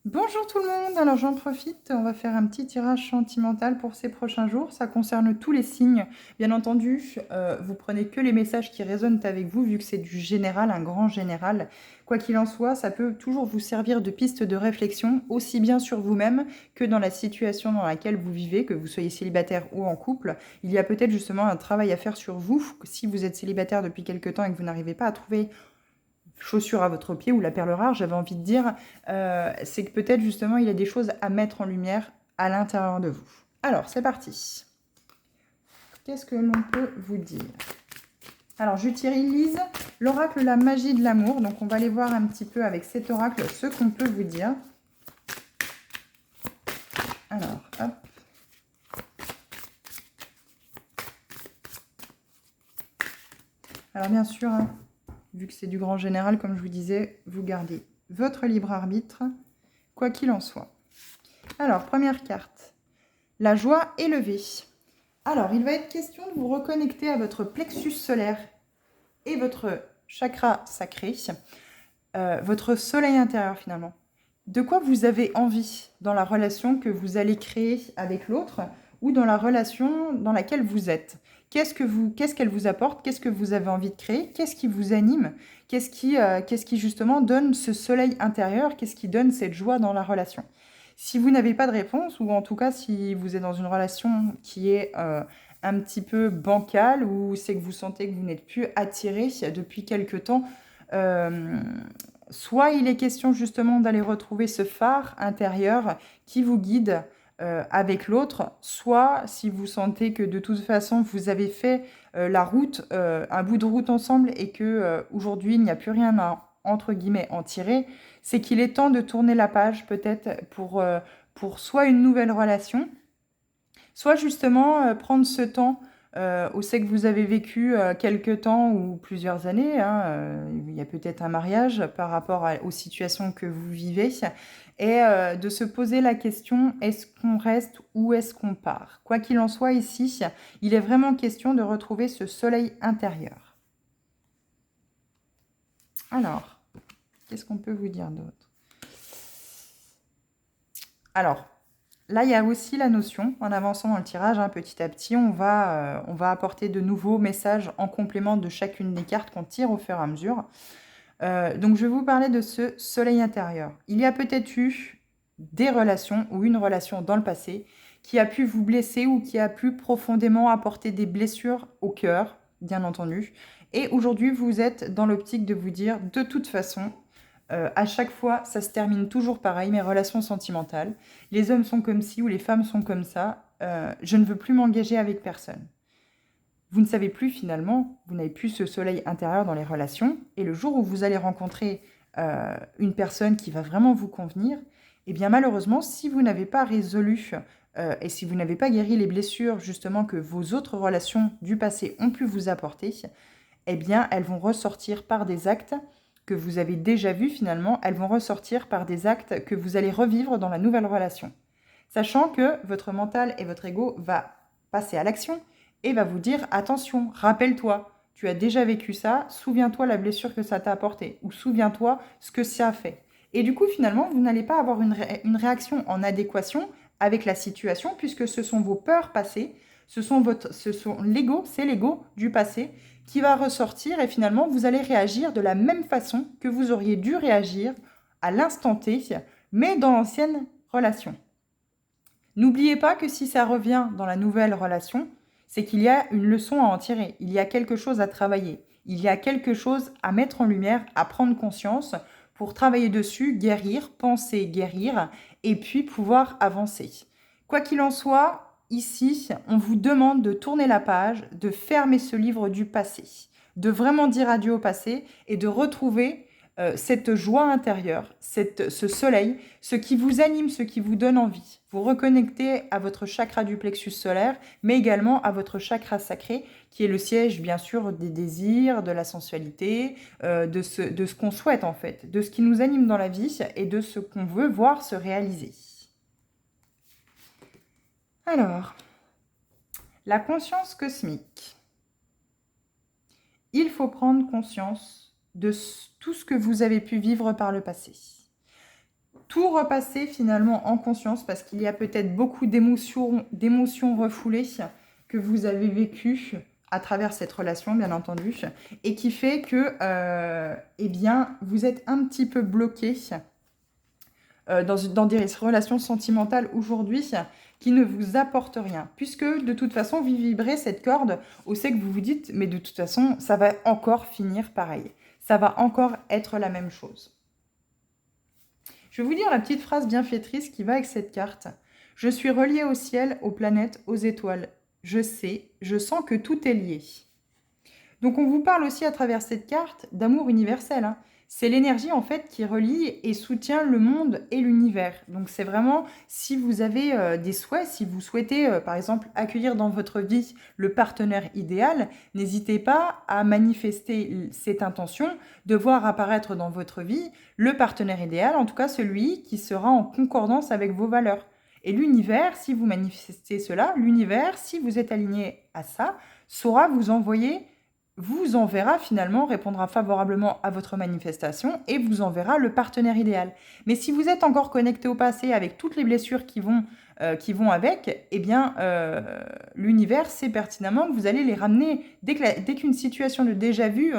Bonjour tout le monde, alors j'en profite, on va faire un petit tirage sentimental pour ces prochains jours. Ça concerne tous les signes. Bien entendu, vous prenez que les messages qui résonnent avec vous, vu que c'est du général, un grand général. Quoi qu'il en soit, ça peut toujours vous servir de piste de réflexion, aussi bien sur vous-même que dans la situation dans laquelle vous vivez, que vous soyez célibataire ou en couple. Il y a peut-être justement un travail à faire sur vous. Si vous êtes célibataire depuis quelque temps et que vous n'arrivez pas à trouver chaussure à votre pied ou la perle rare, j'avais envie de dire, c'est que peut-être justement il y a des choses à mettre en lumière à l'intérieur de vous. Alors, c'est parti. Qu'est-ce que l'on peut vous dire? Alors, j'utilise l'oracle La Magie de l'amour. Donc, on va aller voir un petit peu avec cet oracle ce qu'on peut vous dire. Alors, hop. Alors, bien sûr, hein, vu que c'est du grand général, comme je vous disais, vous gardez votre libre arbitre, quoi qu'il en soit. Alors, première carte. La joie élevée. Alors, il va être question de vous reconnecter à votre plexus solaire et votre chakra sacré, votre soleil intérieur finalement. De quoi vous avez envie dans la relation que vous allez créer avec l'autre ou dans la relation dans laquelle vous êtes. Qu'est-ce qu'elle vous apporte? Qu'est-ce que vous avez envie de créer? Qu'est-ce qui vous anime? Qu'est-ce qui justement donne ce soleil intérieur? Qu'est-ce qui donne cette joie dans la relation? Si vous n'avez pas de réponse, ou en tout cas si vous êtes dans une relation qui est un petit peu bancale, ou c'est que vous sentez que vous n'êtes plus attiré depuis quelque temps, euh, soit il est question justement d'aller retrouver ce phare intérieur qui vous guide avec l'autre, soit si vous sentez que de toute façon vous avez fait la route, un bout de route ensemble et que aujourd'hui il n'y a plus rien à entre guillemets en tirer, c'est qu'il est temps de tourner la page peut-être pour soit une nouvelle relation, soit justement prendre ce temps où c'est que vous avez vécu quelque temps ou plusieurs années, hein, il y a peut-être un mariage par rapport aux situations que vous vivez, et de se poser la question, est-ce qu'on reste ou est-ce qu'on part? Quoi qu'il en soit ici, il est vraiment question de retrouver ce soleil intérieur. Alors, qu'est-ce qu'on peut vous dire d'autre? Alors, là, il y a aussi la notion, en avançant dans le tirage, hein, petit à petit, on va apporter de nouveaux messages en complément de chacune des cartes qu'on tire au fur et à mesure. Donc, je vais vous parler de ce soleil intérieur. Il y a peut-être eu des relations ou une relation dans le passé qui a pu vous blesser ou qui a pu profondément apporter des blessures au cœur, bien entendu. Et aujourd'hui, vous êtes dans l'optique de vous dire, de toute façon, à chaque fois, ça se termine toujours pareil, mes relations sentimentales. Les hommes sont comme ci ou les femmes sont comme ça. Je ne veux plus m'engager avec personne. Vous ne savez plus finalement, vous n'avez plus ce soleil intérieur dans les relations. Et le jour où vous allez rencontrer une personne qui va vraiment vous convenir, eh bien malheureusement, si vous n'avez pas résolu et si vous n'avez pas guéri les blessures justement que vos autres relations du passé ont pu vous apporter, eh bien, elles vont ressortir par des actes que vous avez déjà vus finalement, elles vont ressortir par des actes que vous allez revivre dans la nouvelle relation. Sachant que votre mental et votre ego va passer à l'action et va vous dire attention, rappelle-toi, tu as déjà vécu ça, souviens-toi la blessure que ça t'a apporté ou souviens-toi ce que ça a fait. Et du coup, finalement, vous n'allez pas avoir une réaction en adéquation avec la situation puisque ce sont vos peurs passées, ce sont l'ego, c'est l'ego du passé qui va ressortir et finalement vous allez réagir de la même façon que vous auriez dû réagir à l'instant T, mais dans l'ancienne relation. N'oubliez pas que si ça revient dans la nouvelle relation, c'est qu'il y a une leçon à en tirer, il y a quelque chose à travailler, il y a quelque chose à mettre en lumière, à prendre conscience pour travailler dessus, guérir, penser, guérir, et puis pouvoir avancer. Quoi qu'il en soit, ici, on vous demande de tourner la page, de fermer ce livre du passé, de vraiment dire adieu au passé et de retrouver cette joie intérieure, ce soleil, ce qui vous anime, ce qui vous donne envie. Vous reconnectez à votre chakra du plexus solaire, mais également à votre chakra sacré, qui est le siège, bien sûr, des désirs, de la sensualité, de ce qu'on souhaite, en fait, de ce qui nous anime dans la vie et de ce qu'on veut voir se réaliser. Alors, la conscience cosmique. Il faut prendre conscience de tout ce que vous avez pu vivre par le passé. tout repasser finalement en conscience parce qu'il y a peut-être beaucoup d'émotions refoulées que vous avez vécues à travers cette relation, bien entendu, et qui fait que, eh bien, vous êtes un petit peu bloqué dans des relations sentimentales aujourd'hui qui ne vous apportent rien. Puisque, de toute façon, vous vibrez cette corde au fait que vous vous dites, mais de toute façon, ça va encore finir pareil. Ça va encore être la même chose. Je vais vous lire la petite phrase bienfaitrice qui va avec cette carte. Je suis relié au ciel, aux planètes, aux étoiles. Je sais, je sens que tout est lié. Donc on vous parle aussi à travers cette carte d'amour universel. Hein. C'est l'énergie en fait qui relie et soutient le monde et l'univers. Donc c'est vraiment si vous avez des souhaits, si vous souhaitez par exemple accueillir dans votre vie le partenaire idéal, n'hésitez pas à manifester cette intention de voir apparaître dans votre vie le partenaire idéal, en tout cas celui qui sera en concordance avec vos valeurs. Et l'univers, si vous manifestez cela, l'univers, si vous êtes aligné à ça, saura vous enverra finalement, répondra favorablement à votre manifestation et vous enverra le partenaire idéal. Mais si vous êtes encore connecté au passé avec toutes les blessures qui vont avec, eh bien, l'univers sait pertinemment que vous allez les ramener. Dès qu'une situation de déjà-vu,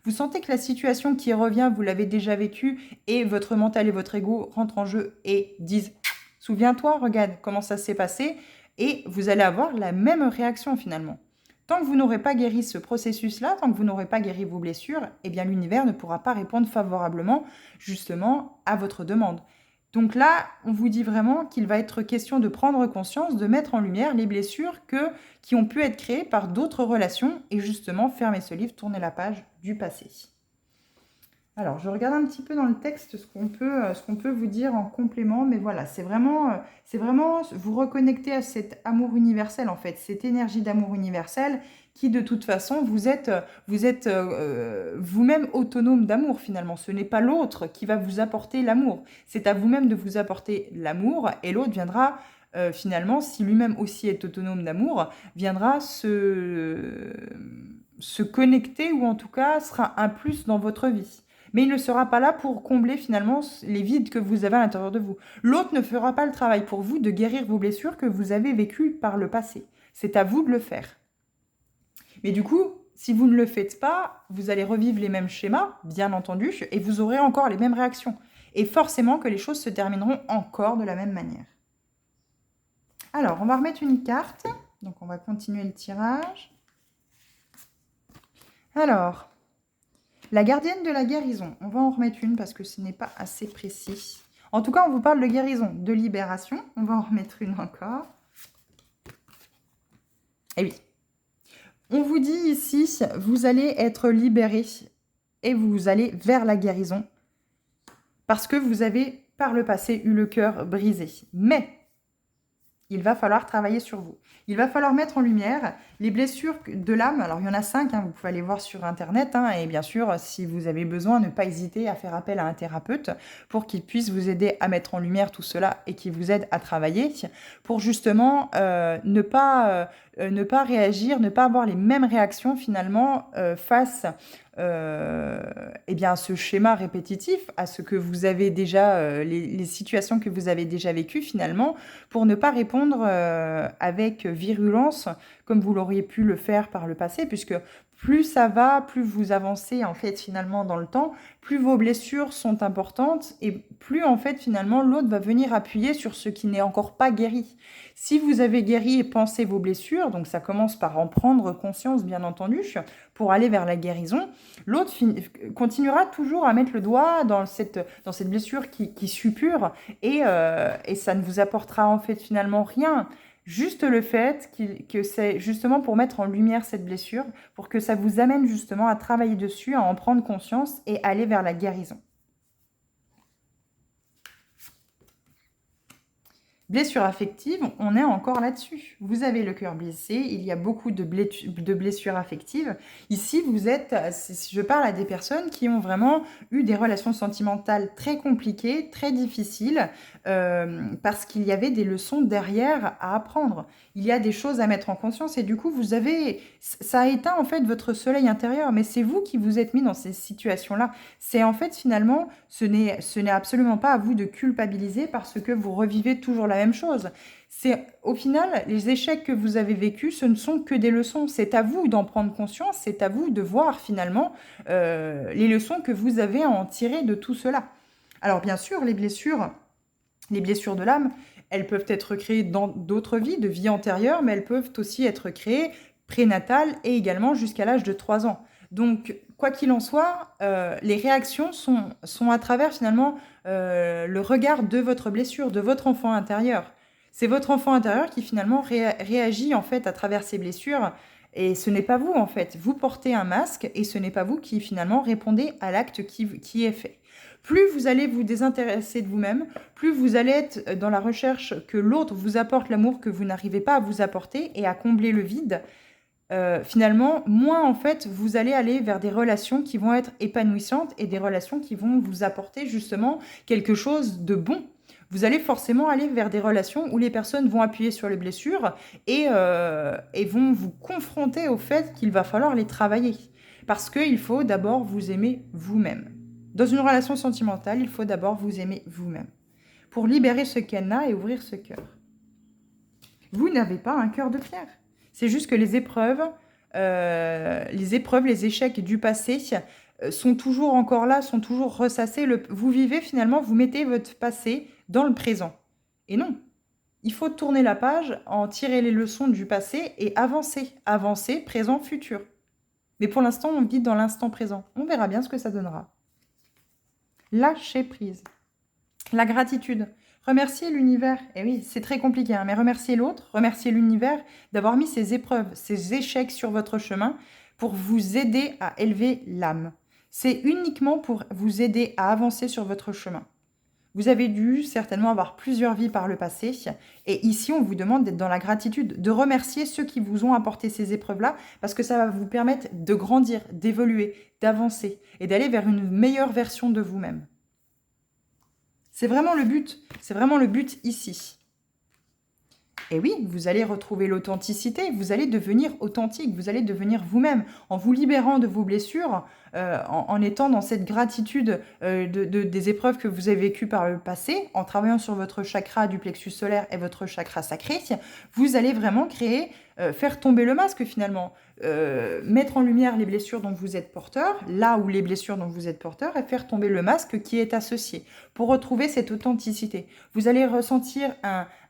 vous sentez que la situation qui revient, vous l'avez déjà vécue et votre mental et votre ego rentrent en jeu et disent « Souviens-toi, regarde comment ça s'est passé » et vous allez avoir la même réaction finalement. Tant que vous n'aurez pas guéri ce processus-là, tant que vous n'aurez pas guéri vos blessures, eh bien l'univers ne pourra pas répondre favorablement justement à votre demande. Donc là, on vous dit vraiment qu'il va être question de prendre conscience, de mettre en lumière les blessures qui ont pu être créées par d'autres relations et justement fermer ce livre, tourner la page du passé. Alors, je regarde un petit peu dans le texte ce qu'on peut vous dire en complément, mais voilà, c'est vraiment vous reconnecter à cet amour universel, en fait, cette énergie d'amour universel qui, de toute façon, vous êtes vous-même autonome d'amour, finalement. Ce n'est pas l'autre qui va vous apporter l'amour. C'est à vous-même de vous apporter l'amour et l'autre viendra, finalement, si lui-même aussi est autonome d'amour, viendra se connecter ou en tout cas sera un plus dans votre vie. Mais il ne sera pas là pour combler finalement les vides que vous avez à l'intérieur de vous. L'autre ne fera pas le travail pour vous de guérir vos blessures que vous avez vécues par le passé. C'est à vous de le faire. Mais du coup, si vous ne le faites pas, vous allez revivre les mêmes schémas, bien entendu, et vous aurez encore les mêmes réactions. Et forcément que les choses se termineront encore de la même manière. Alors, on va remettre une carte. Donc, on va continuer le tirage. Alors... La gardienne de la guérison, on va en remettre une parce que ce n'est pas assez précis. En tout cas, on vous parle de guérison, de libération. On va en remettre une encore. Et oui. On vous dit ici, vous allez être libéré et vous allez vers la guérison parce que vous avez, par le passé, eu le cœur brisé. Mais il va falloir travailler sur vous. Il va falloir mettre en lumière les blessures de l'âme. Alors, il y en a 5, vous pouvez aller voir sur Internet. Et bien sûr, si vous avez besoin, ne pas hésiter à faire appel à un thérapeute pour qu'il puisse vous aider à mettre en lumière tout cela et qu'il vous aide à travailler pour justement ne pas réagir, ne pas avoir les mêmes réactions finalement face eh bien, à ce schéma répétitif, à ce que vous avez déjà, les situations que vous avez déjà vécues finalement, pour ne pas répondre avec virulence comme vous l'auriez pu le faire par le passé, puisque plus ça va, plus vous avancez en fait finalement dans le temps, plus vos blessures sont importantes et plus en fait finalement l'autre va venir appuyer sur ce qui n'est encore pas guéri. Si vous avez guéri et pensé vos blessures, donc ça commence par en prendre conscience bien entendu, pour aller vers la guérison, l'autre continuera toujours à mettre le doigt dans cette blessure qui suppure et ça ne vous apportera en fait finalement rien. Juste le fait que c'est justement pour mettre en lumière cette blessure, pour que ça vous amène justement à travailler dessus, à en prendre conscience et aller vers la guérison. Blessure affective, on est encore là-dessus. Vous avez le cœur blessé, il y a beaucoup de blessures affectives. Ici, je parle à des personnes qui ont vraiment eu des relations sentimentales très compliquées, très difficiles, parce qu'il y avait des leçons derrière à apprendre. Il y a des choses à mettre en conscience et du coup, ça a éteint en fait votre soleil intérieur, mais c'est vous qui vous êtes mis dans ces situations-là. C'est en fait finalement, ce n'est absolument pas à vous de culpabiliser parce que vous revivez toujours la même chose. C'est au final, les échecs que vous avez vécus, ce ne sont que des leçons. C'est à vous d'en prendre conscience, c'est à vous de voir finalement les leçons que vous avez à en tirer de tout cela. Alors bien sûr, les blessures de l'âme, elles peuvent être créées dans d'autres vies, de vies antérieures, mais elles peuvent aussi être créées prénatales et également jusqu'à l'âge de 3 ans. Donc, quoi qu'il en soit, les réactions sont à travers finalement le regard de votre blessure, de votre enfant intérieur. C'est votre enfant intérieur qui finalement réagit en fait à travers ces blessures et ce n'est pas vous en fait. Vous portez un masque et ce n'est pas vous qui finalement répondez à l'acte qui est fait. Plus vous allez vous désintéresser de vous-même, plus vous allez être dans la recherche que l'autre vous apporte l'amour que vous n'arrivez pas à vous apporter et à combler le vide, finalement, moins en fait, vous allez aller vers des relations qui vont être épanouissantes et des relations qui vont vous apporter justement quelque chose de bon. Vous allez forcément aller vers des relations où les personnes vont appuyer sur les blessures et vont vous confronter au fait qu'il va falloir les travailler. Parce qu'il faut d'abord vous aimer vous-même. Dans une relation sentimentale, il faut d'abord vous aimer vous-même. Pour libérer ce cadenas et ouvrir ce cœur. Vous n'avez pas un cœur de pierre. C'est juste que les épreuves, les échecs du passé sont toujours encore là, sont toujours ressassés. Vous vivez finalement, vous mettez votre passé dans le présent. Et non, il faut tourner la page, en tirer les leçons du passé et avancer. Avancer, présent, futur. Mais pour l'instant, on vit dans l'instant présent. On verra bien ce que ça donnera. Lâcher prise. La gratitude. Remercier l'univers. Et oui, c'est très compliqué, hein, mais remercier l'autre, remercier l'univers d'avoir mis ces épreuves, ces échecs sur votre chemin pour vous aider à élever l'âme. C'est uniquement pour vous aider à avancer sur votre chemin. Vous avez dû certainement avoir plusieurs vies par le passé. Et ici, on vous demande d'être dans la gratitude, de remercier ceux qui vous ont apporté ces épreuves-là, parce que ça va vous permettre de grandir, d'évoluer, d'avancer et d'aller vers une meilleure version de vous-même. C'est vraiment le but ici. Et oui, vous allez retrouver l'authenticité, vous allez devenir authentique, vous allez devenir vous-même, en vous libérant de vos blessures, en étant dans cette gratitude des épreuves que vous avez vécues par le passé, en travaillant sur votre chakra du plexus solaire et votre chakra sacré, vous allez vraiment faire tomber le masque finalement, mettre en lumière les blessures dont vous êtes porteur, là où les blessures dont vous êtes porteur, et faire tomber le masque qui est associé, pour retrouver cette authenticité. Vous allez ressentir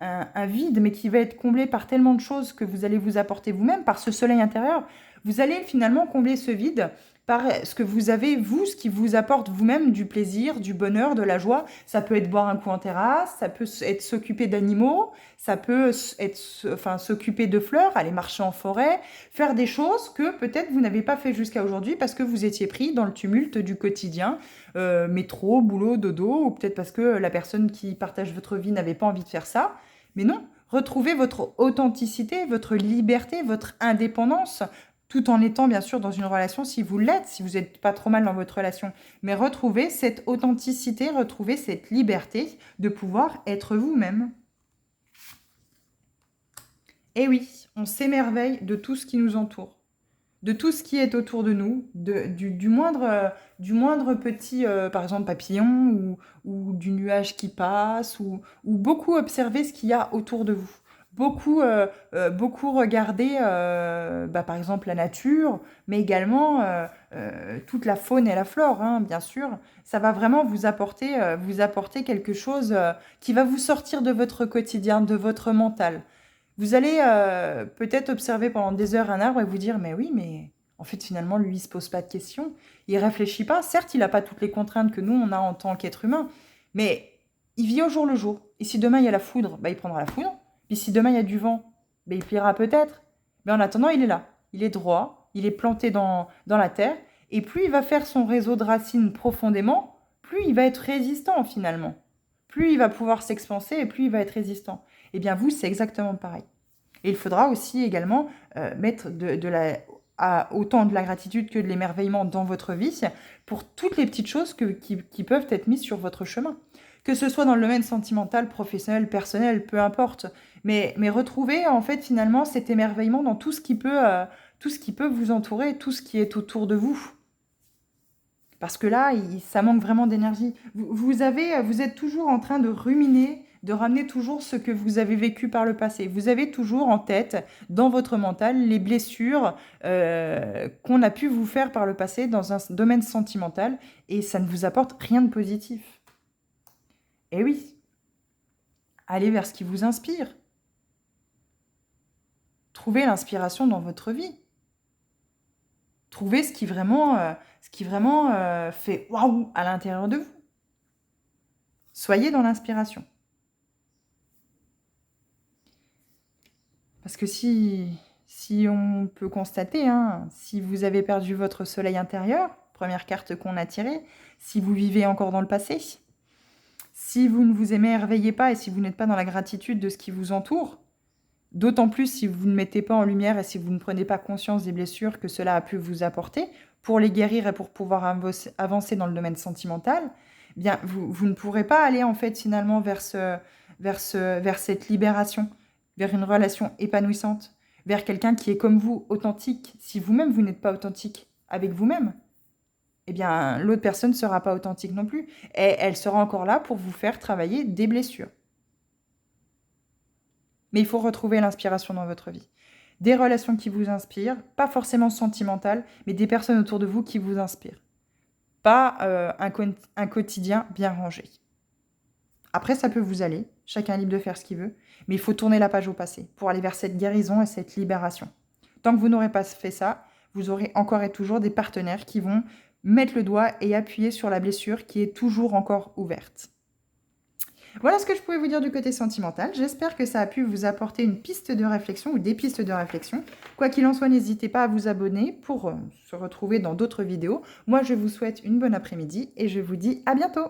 un vide, mais qui va être comblé par tellement de choses que vous allez vous apporter vous-même, par ce soleil intérieur. Vous allez finalement combler ce vide par ce que vous avez, vous, ce qui vous apporte vous-même du plaisir, du bonheur, de la joie. Ça peut être boire un coup en terrasse, ça peut être s'occuper d'animaux, ça peut être s'occuper de fleurs, aller marcher en forêt, faire des choses que peut-être vous n'avez pas fait jusqu'à aujourd'hui parce que vous étiez pris dans le tumulte du quotidien, métro, boulot, dodo, ou peut-être parce que la personne qui partage votre vie n'avait pas envie de faire ça. Mais non, retrouvez votre authenticité, votre liberté, votre indépendance, tout en étant bien sûr dans une relation si vous l'êtes, si vous n'êtes pas trop mal dans votre relation. Mais retrouvez cette authenticité, retrouvez cette liberté de pouvoir être vous-même. Et oui, on s'émerveille de tout ce qui nous entoure, de tout ce qui est autour de nous, du moindre petit, par exemple, papillon ou du nuage qui passe, ou beaucoup observer ce qu'il y a autour de vous. Beaucoup regarder, par exemple, la nature, mais également toute la faune et la flore, hein, bien sûr. Ça va vraiment vous apporter quelque chose qui va vous sortir de votre quotidien, de votre mental. Vous allez peut-être observer pendant des heures un arbre et vous dire « mais oui, mais en fait, finalement, lui, il ne se pose pas de questions. Il ne réfléchit pas. Certes, il n'a pas toutes les contraintes que nous, on a en tant qu'être humain, mais il vit au jour le jour. Et si demain, il y a la foudre, il prendra la foudre. Puis si demain, il y a du vent, il pliera peut-être. Mais en attendant, il est là. Il est droit, il est planté dans la terre. Et plus il va faire son réseau de racines profondément, plus il va être résistant finalement. plus il va pouvoir s'expanser et plus il va être résistant. Eh bien, vous, c'est exactement pareil. Et il faudra aussi également mettre autant de la gratitude que de l'émerveillement dans votre vie pour toutes les petites choses qui peuvent être mises sur votre chemin. Que ce soit dans le domaine sentimental, professionnel, personnel, peu importe. Mais retrouvez en fait finalement cet émerveillement dans tout ce qui peut vous entourer, tout ce qui est autour de vous. Parce que là, ça manque vraiment d'énergie. Vous êtes toujours en train de ruminer, de ramener toujours ce que vous avez vécu par le passé. Vous avez toujours en tête, dans votre mental, les blessures qu'on a pu vous faire par le passé dans un domaine sentimental, et ça ne vous apporte rien de positif. Et oui, allez vers ce qui vous inspire. Trouvez l'inspiration dans votre vie. Trouvez ce qui vraiment fait waouh à l'intérieur de vous. Soyez dans l'inspiration. Parce que si on peut constater, hein, si vous avez perdu votre soleil intérieur, première carte qu'on a tirée, si vous vivez encore dans le passé, si vous ne vous émerveillez pas et si vous n'êtes pas dans la gratitude de ce qui vous entoure, d'autant plus si vous ne mettez pas en lumière et si vous ne prenez pas conscience des blessures que cela a pu vous apporter, pour les guérir et pour pouvoir avancer dans le domaine sentimental, eh bien vous ne pourrez pas aller en fait finalement vers cette libération, vers une relation épanouissante, vers quelqu'un qui est comme vous, authentique. Si vous-même vous n'êtes pas authentique avec vous-même, eh bien l'autre personne ne sera pas authentique non plus. Et elle sera encore là pour vous faire travailler des blessures. Mais il faut retrouver l'inspiration dans votre vie. Des relations qui vous inspirent, pas forcément sentimentales, mais des personnes autour de vous qui vous inspirent. Pas un quotidien bien rangé. Après, ça peut vous aller, chacun est libre de faire ce qu'il veut, mais il faut tourner la page au passé pour aller vers cette guérison et cette libération. Tant que vous n'aurez pas fait ça, vous aurez encore et toujours des partenaires qui vont mettre le doigt et appuyer sur la blessure qui est toujours encore ouverte. Voilà ce que je pouvais vous dire du côté sentimental. J'espère que ça a pu vous apporter une piste de réflexion ou des pistes de réflexion. Quoi qu'il en soit, n'hésitez pas à vous abonner pour se retrouver dans d'autres vidéos. Moi, je vous souhaite une bonne après-midi et je vous dis à bientôt.